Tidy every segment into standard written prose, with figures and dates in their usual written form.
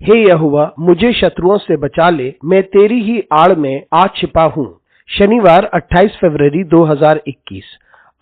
हे यहोवा, मुझे शत्रुओं से बचा ले, मैं तेरी ही आड़ में आ छिपा हूँ। शनिवार 28 फरवरी 2021।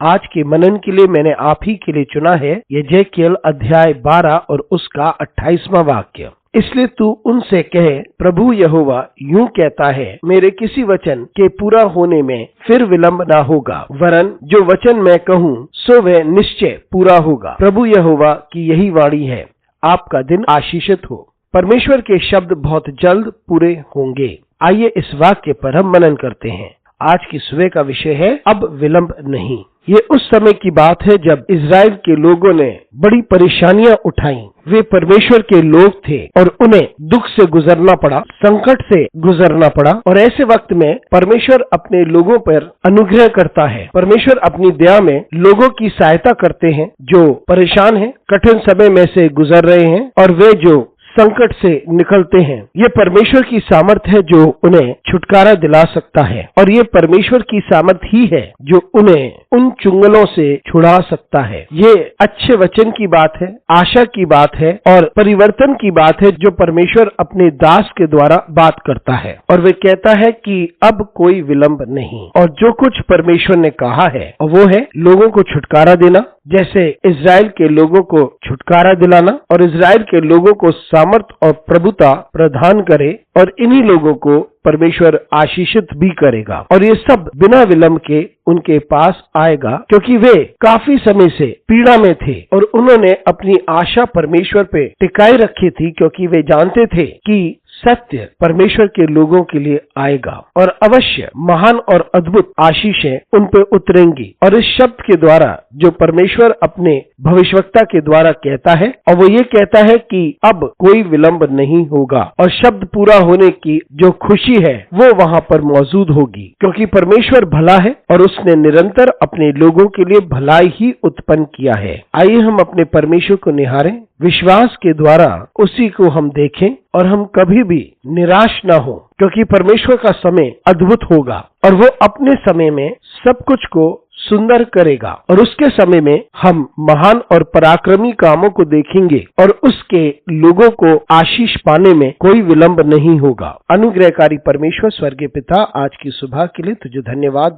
आज के मनन के लिए मैंने आप ही के लिए चुना है यजेकिएल अध्याय 12 और उसका 28वां वाक्य। इसलिए तू उनसे कहे, प्रभु यहोवा यूं कहता है, मेरे किसी वचन के पूरा होने में फिर विलंब ना होगा, वरन जो वचन मैं कहूँ सो वह निश्चय पूरा होगा। प्रभु यहोवा की यही वाणी है। आपका दिन आशीषित हो। परमेश्वर के शब्द बहुत जल्द पूरे होंगे। आइए इस वाक्य पर हम मनन करते हैं। आज की सुबह का विषय है अब विलंब नहीं। ये उस समय की बात है जब इज़राइल के लोगों ने बड़ी परेशानियां उठाई। वे परमेश्वर के लोग थे और उन्हें दुख से गुजरना पड़ा, संकट से गुजरना पड़ा। और ऐसे वक्त में परमेश्वर अपने लोगों पर अनुग्रह करता है। परमेश्वर अपनी दया में लोगों की सहायता करते हैं जो परेशान हैं, कठिन समय में से गुजर रहे हैं और वे जो संकट से निकलते हैं। ये परमेश्वर की सामर्थ है जो उन्हें छुटकारा दिला सकता है और ये परमेश्वर की सामर्थ ही है जो उन्हें उन चुंगलों से छुड़ा सकता है। ये अच्छे वचन की बात है, आशा की बात है और परिवर्तन की बात है जो परमेश्वर अपने दास के द्वारा बात करता है। और वे कहता है कि अब कोई विलंब नहीं। और जो कुछ परमेश्वर ने कहा है वो है लोगों को छुटकारा देना, जैसे इज़राइल के लोगों को छुटकारा दिलाना और इज़राइल के लोगों को सामर्थ और प्रभुता प्रदान करे। और इन्हीं लोगों को परमेश्वर आशीषित भी करेगा और ये सब बिना विलंब के उनके पास आएगा, क्योंकि वे काफी समय से पीड़ा में थे और उन्होंने अपनी आशा परमेश्वर पे टिकाए रखी थी, क्योंकि वे जानते थे कि सत्य परमेश्वर के लोगों के लिए आएगा और अवश्य महान और अद्भुत आशीषें उन पे उतरेंगी। और इस शब्द के द्वारा जो परमेश्वर अपने भविष्यवक्ता के द्वारा कहता है, और वो ये कहता है कि अब कोई विलंब नहीं होगा और शब्द पूरा होने की जो खुशी है वो वहां पर मौजूद होगी, क्योंकि परमेश्वर भला है और उसने निरंतर अपने लोगों के लिए भलाई ही उत्पन्न किया है। आइए हम अपने परमेश्वर को निहारें, विश्वास के द्वारा उसी को हम देखें और हम कभी भी निराश ना हो, क्योंकि परमेश्वर का समय अद्भुत होगा और वो अपने समय में सब कुछ को सुंदर करेगा और उसके समय में हम महान और पराक्रमी कामों को देखेंगे और उसके लोगों को आशीष पाने में कोई विलंब नहीं होगा। अनुग्रहकारी परमेश्वर स्वर्गीय पिता, आज की सुबह के लिए तुझे धन्यवाद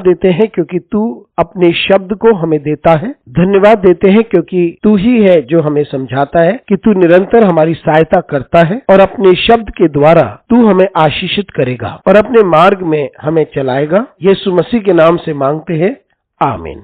देते हैं क्योंकि तू अपने शब्द को हमें देता है। धन्यवाद देते हैं क्योंकि तू ही है जो हमें समझाता है कि तू निरंतर हमारी सहायता करता है और अपने शब्द के द्वारा तू हमें आशीषित करेगा और अपने मार्ग में हमें चलाएगा। यीशु मसीह के नाम से मांगते हैं, आमीन।